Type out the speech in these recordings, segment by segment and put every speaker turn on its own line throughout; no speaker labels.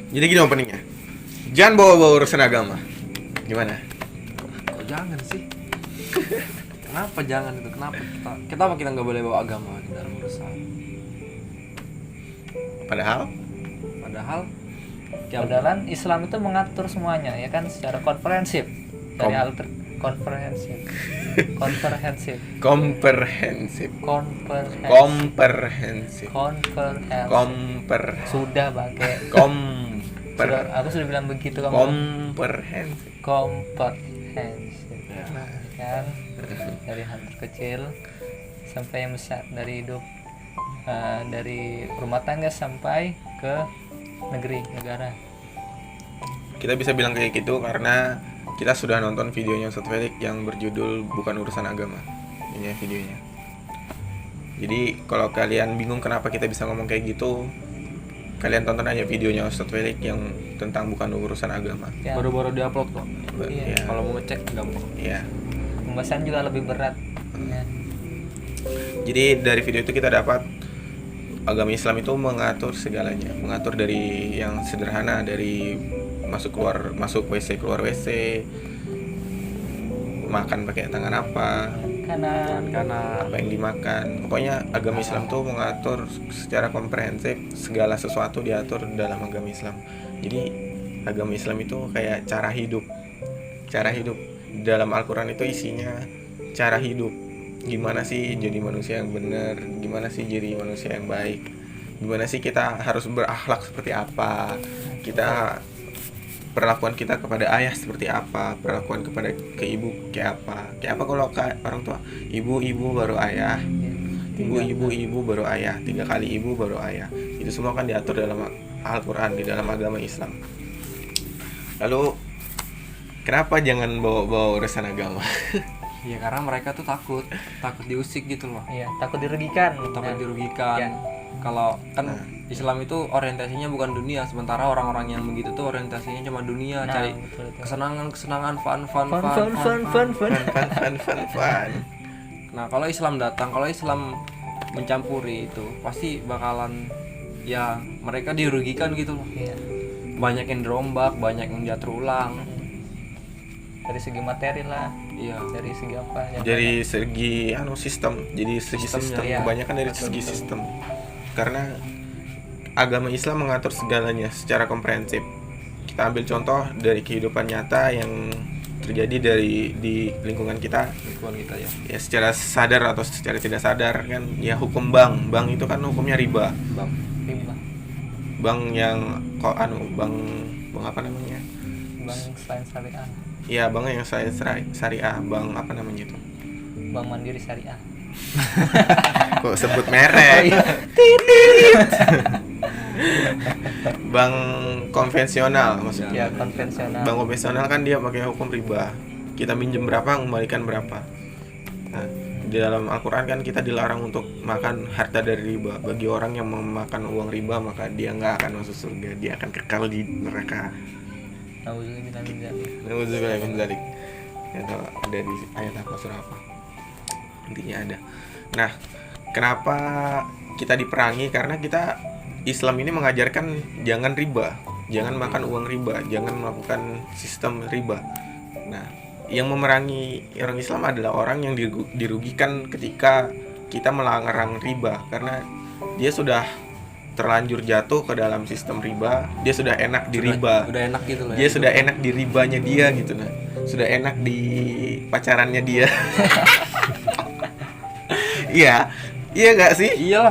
Jadi gini openingnya. Jangan bawa-bawa urusan agama. Gimana?
Kok jangan sih? Kenapa jangan itu? Kenapa kita nggak boleh bawa agama di dalam urusan?
Padahal
Padahal Islam itu mengatur semuanya ya kan secara komprehensif dari hal komprehensif. Sudah pakai aku sudah bilang begitu kamu. Komprehensif kan dari hal terkecil sampai yang besar, dari hidup dari rumah tangga sampai ke negara.
Kita bisa bilang kayak gitu karena kita sudah nonton videonya Ustadz Felix yang berjudul Bukan Urusan Agama. Ini ya videonya. Jadi kalau kalian bingung kenapa kita bisa ngomong kayak gitu, kalian tonton aja videonya Ustadz Felix yang tentang bukan urusan agama.
Ya.
Baru-baru diupload kok.
Iya.
Kalau mau ngecek gampang.
Iya.
Pembahasan juga lebih berat. Ya.
Jadi dari video itu kita dapat agama Islam itu mengatur segalanya, mengatur dari yang sederhana, dari masuk WC, keluar WC, makan pakai tangan apa,
Kanan.
apa yang dimakan. Pokoknya agama Islam tuh mengatur secara komprehensif, segala sesuatu diatur dalam agama Islam. Jadi agama Islam itu kayak cara hidup. Dalam Al-Quran itu isinya cara hidup. Gimana sih jadi manusia yang benar, gimana sih jadi manusia yang baik, gimana sih kita harus berakhlak seperti apa, kita perlakuan kita kepada ayah seperti apa, perlakuan kepada ibu kayak apa kalau orang tua, ibu baru ayah, ibu baru ayah, 3 kali ibu baru ayah. Itu semua kan diatur dalam Al-Quran, di dalam agama Islam. Lalu kenapa jangan bawa urusan agama?
Ya karena mereka tuh takut diusik gitu loh.
Iya, takut dirugikan. Ya.
Kalau kan Islam itu orientasinya bukan dunia, sementara orang-orang yang begitu tuh orientasinya cuma dunia, cari kesenangan, fun. Nah, kalau Islam datang, kalau Islam mencampuri itu, pasti bakalan ya mereka dirugikan gitu loh.
Iya.
Banyak yang dirombak, banyak yang diatur ulang.
Dari segi materi lah.
Iya.
Dari segi apa?
Dari segi sistem. Jadi segi sistem,
ya.
kebanyakan dari segi sistem. Karena agama Islam mengatur segalanya secara komprehensif. Kita ambil contoh dari kehidupan nyata yang terjadi di lingkungan kita ya. Ya secara sadar atau secara tidak sadar kan, ya hukum bank itu kan hukumnya riba. Bank yang bank apa namanya?
Bank selain syariah.
Iya, bank yang syariah, bank apa namanya itu?
Bank Mandiri Syariah.
Kok sebut merek? Bank konvensional maksudnya.
Ya, konvensional.
Bank konvensional kan dia pakai hukum riba. Kita minjem berapa, kembalikan berapa. Nah, di dalam Al-Quran kan kita dilarang untuk makan harta dari riba. Bagi orang yang memakan uang riba, maka dia nggak akan masuk surga, dia akan kekal di neraka. Nauzubillah min dzalik. Itu ada di ayat apa, surah apa? Intinya ada. Nah, kenapa kita diperangi? Karena kita Islam ini mengajarkan jangan riba, jangan makan uang riba, jangan melakukan sistem riba. Nah, yang memerangi orang Islam adalah orang yang dirugikan ketika kita melarang riba, karena dia sudah terlanjur jatuh ke dalam sistem riba, dia sudah enak di riba.
Udah enak gitu loh.
Dia sudah enak di ribanya dia gitu, nah. Sudah enak di pacarannya dia. Iya nggak sih?
Iya.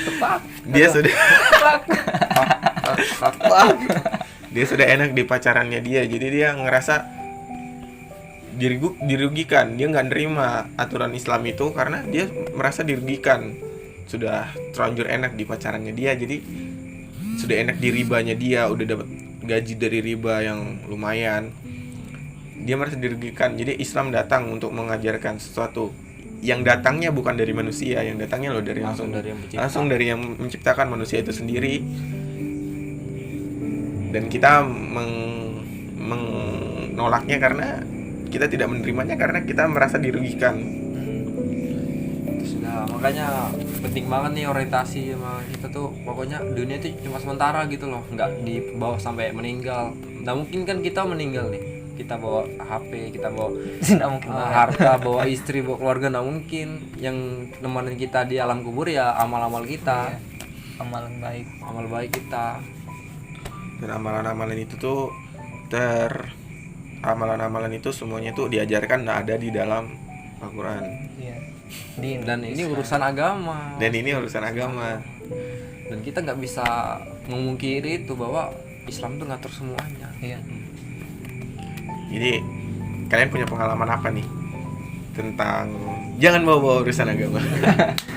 Tepat.
Dia sudah dia sudah enak di pacarannya dia, jadi dia ngerasa dirugikan. Dia nggak nerima aturan Islam itu karena dia merasa dirugikan. Sudah terlanjur enak di pacarannya dia, jadi sudah enak di ribanya dia, udah dapat gaji dari riba yang lumayan, dia merasa dirugikan. Jadi Islam datang untuk mengajarkan sesuatu yang datangnya bukan dari manusia, yang datangnya loh dari langsung dari yang menciptakan manusia itu sendiri. Dan kita menolaknya karena kita tidak menerimanya, karena kita merasa dirugikan.
Sudah, makanya penting banget nih orientasi sama kita tuh, pokoknya dunia itu cuma sementara gitu loh, nggak dibawa sampai meninggal. Nggak mungkin kan kita meninggal nih, kita bawa HP, kita bawa
Tidak mungkin
harta, bawa istri, bawa keluarga, nggak mungkin. Yang nemenin kita di alam kubur ya amal-amal kita,
amalan baik.
amal baik kita.
Dan amalan-amalan itu tuh amalan-amalan itu semuanya tuh diajarkan ada di dalam Al-Quran.
Iya.
Dan ini urusan agama.
Dan ini urusan agama.
Dan kita nggak bisa memungkiri itu bahwa Islam tuh ngatur semuanya.
Iya.
Jadi kalian punya pengalaman apa nih tentang jangan bawa urusan agama?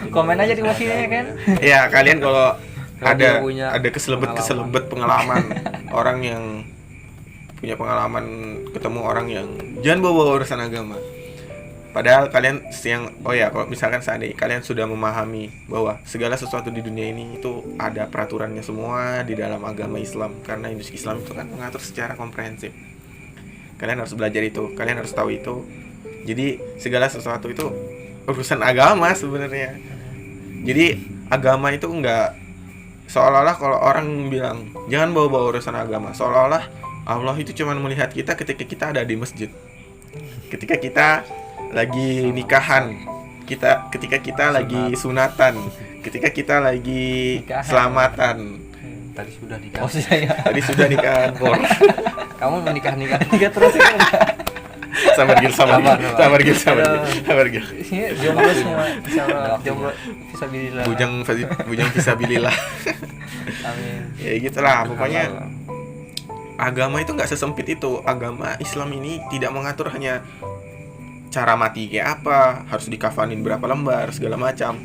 Komen aja di bawah videonya kan.
Ya kalian kalau
Kalau
ada
dia punya
keselebet pengalaman orang yang punya pengalaman ketemu orang yang jangan bawa urusan agama. Padahal kalian kalau misalkan seandainya kalian sudah memahami bahwa segala sesuatu di dunia ini itu ada peraturannya semua di dalam agama Islam, karena Islam itu kan mengatur secara komprehensif. Kalian harus belajar itu, kalian harus tahu itu. Jadi segala sesuatu itu urusan agama sebenarnya. Jadi agama itu enggak seolah-olah kalau orang bilang jangan bawa urusan agama, seolah-olah Allah itu cuma melihat kita ketika kita ada di masjid, ketika kita lagi nikahan, ketika kita lagi sunatan, ketika kita lagi
Nikahan.
selamatan.
Tadi sudah nikah.
Oh saya.
Tadi sudah nikahan.
Kamu menikah
Tiga terus ya.
Sabar Gil.
Ini jomblo semua. Insyaallah jomblo bisa bilillah.
Bujang fisabilillah.
Amin.
Ya gitulah pokoknya. Agama itu nggak sesempit itu. Agama Islam ini tidak mengatur hanya cara mati kayak apa, harus dikafanin berapa lembar, segala macam.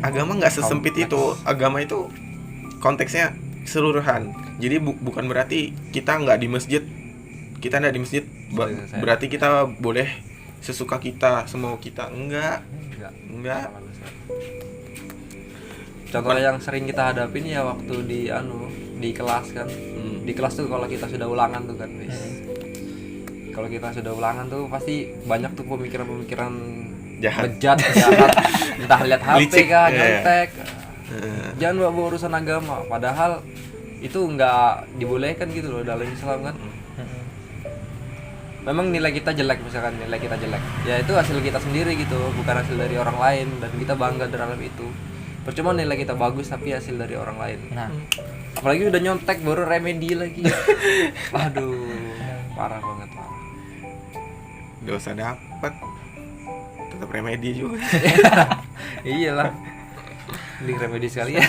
Agama nggak sesempit itu. Agama itu konteksnya keseluruhan. Jadi bukan berarti kita nggak di masjid, berarti kita boleh sesuka kita, semau kita. Enggak.
Contoh yang sering kita hadapin ya waktu di kelas kan. Di kelas tuh kalau kita sudah ulangan tuh kan, kalau kita sudah ulangan tuh pasti banyak tuh pemikiran-pemikiran
Jahat.
bejat, entah lihat HP
Licik,
kah,
iya.
nyontek. Jangan bawa urusan agama, padahal itu nggak dibolehkan gitu loh dalam Islam kan. Memang nilai kita jelek, misalkan nilai kita jelek, ya itu hasil kita sendiri gitu, bukan hasil dari orang lain, dan kita bangga terhadap itu. Percuma nilai kita bagus tapi hasil dari orang lain.
Nah,
Apalagi udah nyontek baru remedi lagi. Aduh, parah banget lah.
Dosa dapat, tetap remedi juga.
Iyalah. Di remedi sekali ya.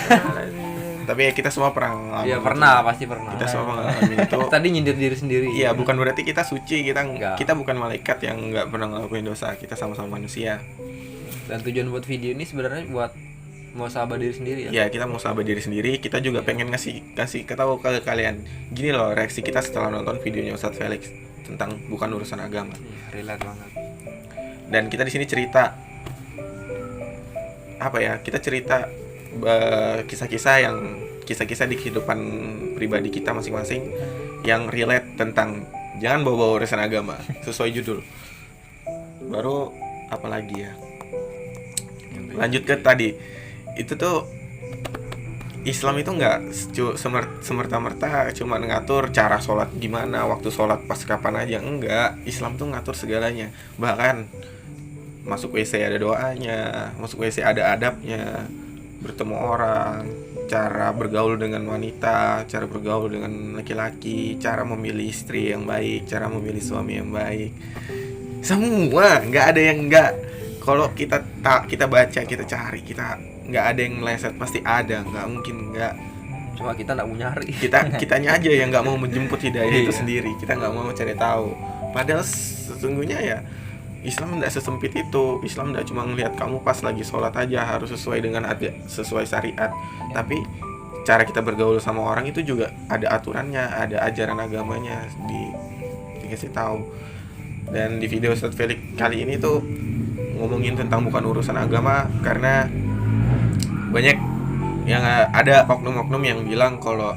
Tapi ya kita semua pernah ngalamin.
Iya
itu.
pernah, pasti pernah.
Kita semua ngalamin itu.
Tadi nyindir diri sendiri.
Iya, bukan berarti kita suci,
Enggak.
kita bukan malaikat yang nggak pernah ngelakuin dosa. Kita sama-sama manusia.
Dan tujuan buat video ini sebenarnya buat mau sahabat diri sendiri ya.
Ya, kita mau sahabat diri sendiri. Kita juga pengen kasih tahu ke kalian. Gini loh reaksi kita setelah nonton videonya Ustadz Felix tentang bukan urusan agama.
Iya, relate banget.
Dan kita di sini cerita apa ya? Kita cerita kisah-kisah di kehidupan pribadi kita masing-masing yang relate tentang jangan bawa urusan agama sesuai judul. Baru apa lagi ya? Lanjut ke tadi. Itu tuh Islam itu nggak semerta-merta cuma ngatur cara sholat gimana, waktu sholat pas kapan aja. Enggak, Islam tuh ngatur segalanya. Bahkan masuk WC ada doanya, masuk WC ada adabnya, bertemu orang, cara bergaul dengan wanita, cara bergaul dengan laki-laki, cara memilih istri yang baik, cara memilih suami yang baik. Semua, nggak ada yang nggak. Kalau kita baca, kita cari, kita nggak ada yang meleset, pasti ada, nggak mungkin nggak.
Cuma kita nggak mau nyari.
Kitanya aja yang nggak mau menjemput hidayah itu
Iya.
sendiri. Kita nggak mau cari tahu. Padahal sesungguhnya ya Islam tidak sesempit itu. Islam tidak cuma ngelihat kamu pas lagi sholat aja harus sesuai dengan sesuai syariat. Tapi cara kita bergaul sama orang itu juga ada aturannya, ada ajaran agamanya dikasih tahu. Dan di video Ustadz Felix kali ini tuh ngomongin tentang bukan urusan agama, karena banyak yang ada oknum-oknum yang bilang kalau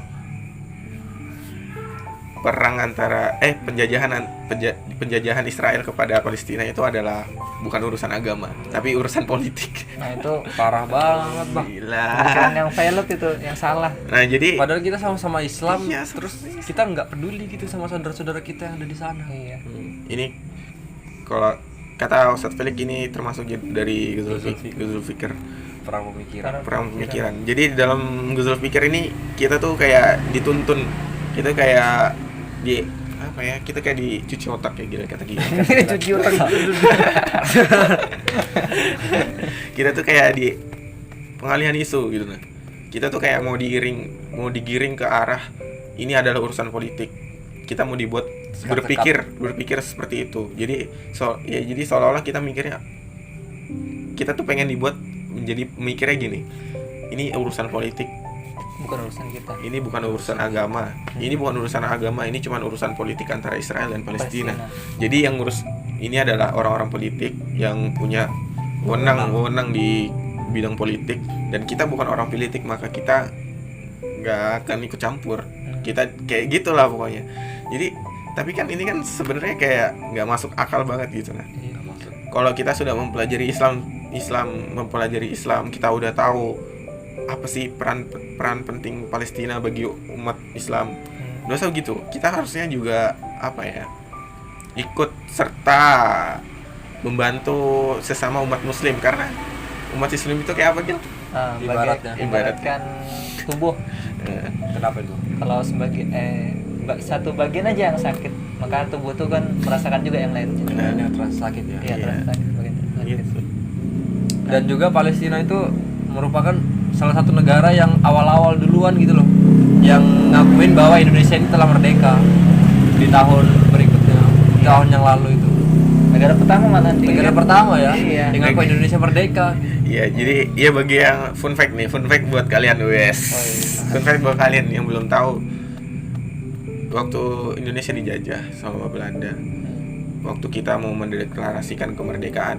perang antara penjajahan Israel kepada Palestina itu adalah bukan urusan agama, tapi urusan politik.
Nah itu
Parah banget bang.
Gila.
pemikiran yang valid itu yang salah.
Nah, jadi
Padahal kita sama-sama Islam,
Iya,
terus kita nggak peduli gitu sama saudara-saudara kita yang ada di sana.
Iya.
ini kalau kata Ustadz Felix ini termasuk dari Ghazul Fikr,
Perang pemikiran.
perang pemikiran. Jadi di dalam Ghazul Fikr ini kita tuh kayak dituntun, kita kayak kita kayak dicuci otak kayak gila kata gila.
Cuci otak.
Kita tuh kayak di pengalihan isu gitu nah. Kita tuh kayak mau digiring ke arah ini adalah urusan politik. Kita mau dibuat berpikir seperti itu. Jadi jadi seolah-olah kita mikirnya, kita tuh pengen dibuat menjadi mikirnya gini. Ini urusan politik,
Bukan urusan kita.
ini bukan urusan agama. Ini bukan urusan agama, ini cuma urusan politik antara Israel dan Palestina. Jadi yang ngurus ini adalah orang-orang politik yang punya wewenang di bidang politik, dan kita bukan orang politik, maka kita nggak akan ikut campur. Kita kayak gitulah pokoknya. Jadi tapi kan ini kan sebenarnya kayak nggak masuk akal banget gitu nah.
Iya, maksud.
Kalau kita sudah mempelajari mempelajari Islam, kita udah tahu apa sih peran penting Palestina bagi umat Islam. Dosa gitu. Kita harusnya juga ikut serta membantu sesama umat Muslim, karena umat Islam itu kayak apa gitu?
Ibaratnya.
Ibaratkan tubuh.
Kenapa itu?
Kalau satu bagian aja yang sakit, maka tubuh itu kan merasakan juga yang lain.
Yang terasa sakit ya.
Iya, terasa sakit bagian sakit.
Gitu.
Dan juga Palestina itu merupakan salah satu negara yang awal-awal duluan gitu loh, yang ngakuin bahwa Indonesia ini telah merdeka di tahun berikutnya, tahun yang lalu itu.
Negara pertama mana?
Negara pertama ya,
Iya.
yang ngakuin Indonesia merdeka.
Iya, jadi bagi yang fun fact buat kalian wes.
Oh, iya.
Fun fact buat kalian yang belum tahu. Waktu Indonesia dijajah sama Belanda, waktu kita mau mendeklarasikan kemerdekaan,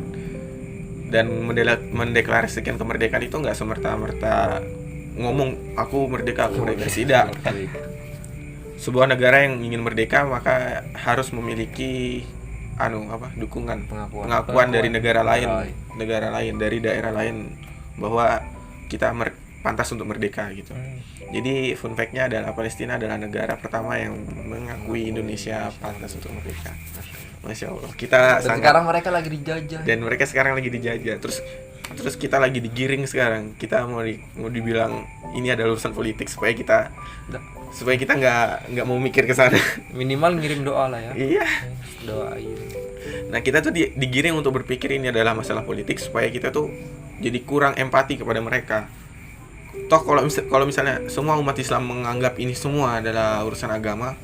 dan mendeklarasikan kemerdekaan itu nggak semerta-merta ngomong aku merdeka tidak. Sebuah negara yang ingin merdeka maka harus memiliki dukungan, pengakuan dari negara lain dari daerah lain bahwa kita pantas untuk merdeka gitu. Jadi fun fact-nya adalah Palestina adalah negara pertama yang mengakui Indonesia pantas untuk merdeka. Masya Allah.
Dan sekarang mereka lagi dijajah.
Dan mereka sekarang lagi dijajah. Terus kita lagi digiring sekarang. Kita mau dibilang ini adalah urusan politik supaya kita nggak mau mikir ke sana.
Minimal ngirim doa lah ya.
Iya.
Doain.
Nah, kita tuh digiring untuk berpikir ini adalah masalah politik supaya kita tuh jadi kurang empati kepada mereka. Toh kalau misalnya semua umat Islam menganggap ini semua adalah urusan agama,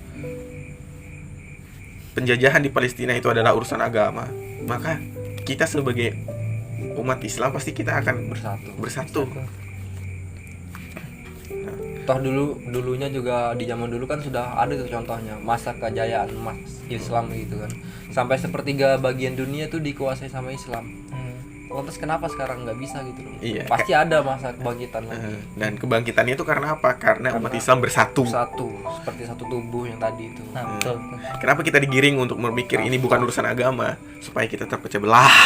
penjajahan di Palestina itu adalah urusan agama, maka kita sebagai umat Islam pasti kita akan bersatu.
Toh dulunya juga di zaman dulu kan sudah ada tuh contohnya masa kejayaan umat Islam gitu kan, sampai sepertiga bagian dunia tuh dikuasai sama Islam. Lantas kenapa sekarang nggak bisa gitu loh?
Iya,
pasti ada masa kebangkitan lagi.
Dan kebangkitannya itu karena apa? Karena umat Islam bersatu.
Seperti satu tubuh yang tadi itu.
Nah, betul.
Kenapa kita digiring untuk berpikir ini bukan urusan agama, supaya kita terpecah belah.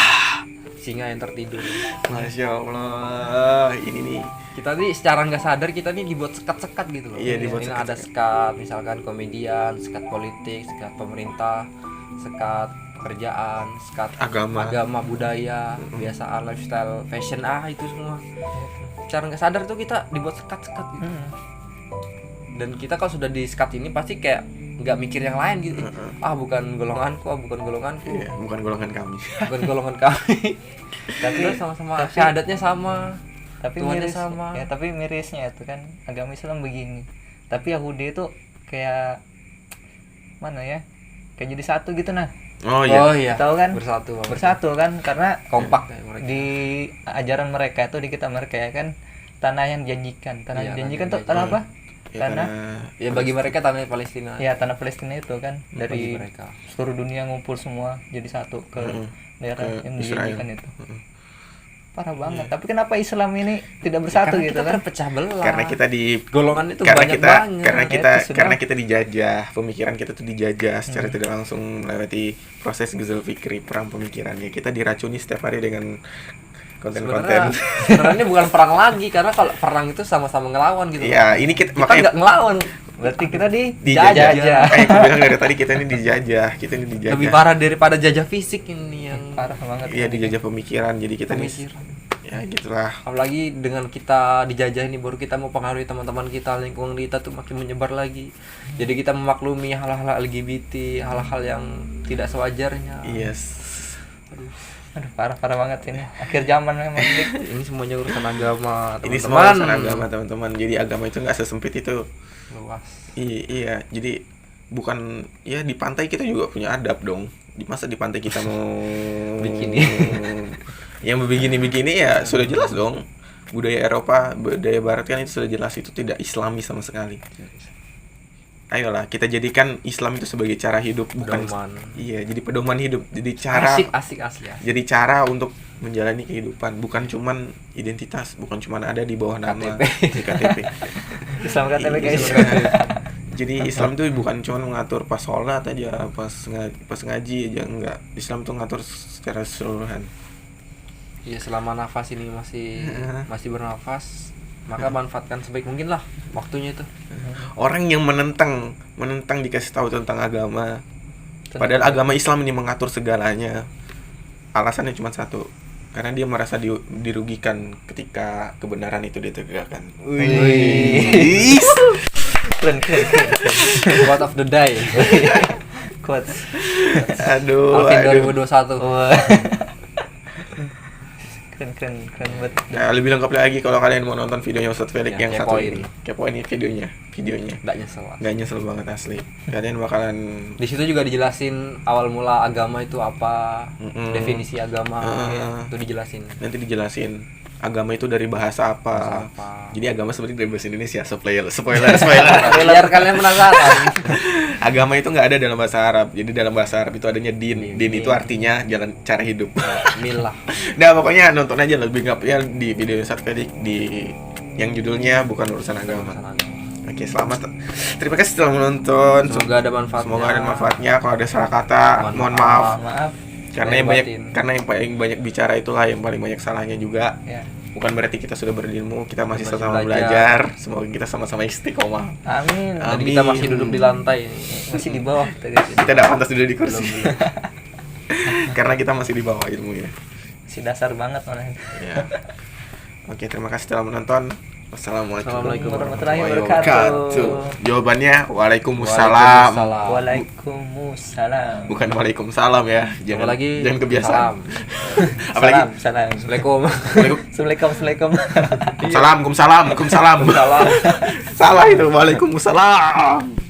Singa yang tertidur.
Masya Allah, ini nih.
Kita nih secara nggak sadar kita nih dibuat sekat-sekat gitu loh.
Iya, dibuat
ini
sekat-sekat.
ada sekat, misalkan komedian, sekat politik, sekat pemerintah, sekat pekerjaan, sekat agama, budaya, kebiasaan, lifestyle, fashion, itu semua. Secara nggak sadar tuh kita dibuat sekat-sekat gitu. Dan kita kalau sudah di sekat ini pasti kayak nggak mikir yang lain gitu. Bukan golonganku.
Iya, bukan golongan kami.
Bukan golongan kami. Tapi sama-sama syahadatnya sama.
Tapi
Tuhannya
miris
sama.
ya, tapi mirisnya itu kan agama Islam begini, tapi Yahudi itu kayak mana ya, kayak jadi satu gitu nah.
Oh iya.
Tahu kan?
Bersatu
Kan karena
kompak ya mereka.
di ajaran mereka itu, di kita mereka ya kan, tanah yang dijanjikan. Tanah yang dijanjikan tuh tanah apa?
Ya,
Ya bagi mereka tanah Palestina.
Ya, tanah Palestina itu kan dari
Bagi mereka.
seluruh dunia ngumpul semua jadi satu ke daerah yang
Israel.
dijanjikan itu. parah banget. Tapi kenapa Islam ini tidak bersatu
Karena
gitu
kita
kan?
terpecah belah.
Karena kita di
golongan itu
karena
banyak
kita
banget.
karena kita dijajah, pemikiran kita tuh dijajah secara tidak langsung melewati proses Ghazal Fikri, perang pemikirannya. Kita diracuni setiap hari dengan konten-konten.
Sebenarnya bukan perang lagi, karena kalau perang itu sama-sama ngelawan gitu.
Iya, ini kita
Kita
makanya
nggak ngelawan.
Berarti kita
dijajah.
dijajah.
Kayak aku bilang dari tadi kita ini dijajah,
Lebih parah daripada jajah fisik ini yang
Parah banget.
Iya, dijajah pemikiran. Jadi kita nih
pemikiran.
ya gitulah.
Apalagi dengan kita dijajah ini baru kita mau pengaruhi teman-teman kita, lingkungan kita tuh makin menyebar lagi. Jadi kita memaklumi hal-hal LGBT, hal-hal yang tidak sewajarnya.
Yes.
Aduh, parah banget ini. Akhir zaman memang. Dik.
Ini semuanya urusan agama,
Ini semua
teman-teman.
urusan agama, teman-teman. Jadi agama itu nggak sesempit itu.
Luas.
Iya, jadi bukan ya di pantai kita juga punya adab dong. Di masa di pantai kita mau
Bikini.
yang begini-begini ya sudah jelas dong. Budaya Eropa, budaya Barat kan itu sudah jelas itu tidak Islami sama sekali. Ayolah kita jadikan Islam itu sebagai cara hidup, bukan
Pedoman.
iya, jadi pedoman hidup. Jadi cara
Asik asli ya.
jadi cara untuk menjalani kehidupan, bukan cuman identitas, bukan cuman ada di bawah nama di KTP.
Islam KTP guys.
Jadi Islam itu bukan cuma mengatur pas sholat aja, pas ngaji aja, enggak. Islam tuh ngatur secara keseluruhan.
Iya, selama nafas ini masih bernafas, maka manfaatkan sebaik mungkin lah waktunya itu.
Orang yang menentang dikasih tahu tentang agama, padahal agama Islam ini mengatur segalanya, alasannya cuma satu, karena dia merasa dirugikan ketika kebenaran itu ditegakkan.
Wih. Keren.
Quote of the day.
Quotes.
Aduh.
Alvin 2021.
Wah. Keren banget.
Nah, lebih lengkap lagi kalau kalian mau nonton videonya Ustadz Felix
Ya,
yang satu
kepoin.
ini. Kepoin ini videonya.
Nggak nyesel lah.
Nggak nyesel banget asli. Kalian bakalan
Di situ juga dijelasin awal mula agama itu apa, definisi agama, itu dijelasin.
nanti dijelasin agama itu dari bahasa apa. Jadi agama sebenarnya dari bahasa Indonesia. Spoiler.
Biar kalian penasaran.
Agama itu nggak ada dalam bahasa Arab. Jadi dalam bahasa Arab itu adanya din. Din itu artinya jalan cara hidup.
Milah.
Nah, pokoknya nonton aja lebih lengkapnya di video Ustadz Felix di yang judulnya bukan urusan agama. Oke, selamat. Terima kasih telah menonton.
Semoga ada manfaatnya.
Semoga ada manfaatnya. Kalau ada salah kata, mohon maaf.
Maaf.
Karena yang
Batin.
paling banyak bicara itulah yang paling banyak salahnya juga.
Ya.
Bukan berarti kita sudah berilmu, kita masih
Masih
sama
belajar.
belajar. Semoga kita sama-sama istiqomah.
Amin.
Jadi kita masih duduk di lantai.
Masih di bawah kita guys.
Kita tidak pantas duduk di kursi. Karena kita masih di bawah ilmunya.
Si dasar banget malah.
Ya. Oke, terima kasih telah menonton. Wassalamualaikum
Assalamualaikum
warahmatullahi wabarakatuh.
Jawabannya Waalaikumsalam.
Waalaikumsalam.
Bukan Waalaikumsalam ya.
Apalagi
jangan kebiasaan.
salam.
Apalagi
Salam.
Assalamualaikum.
Assalamualaikum.
Salam, kumsalam. Salah itu. Waalaikumsalam.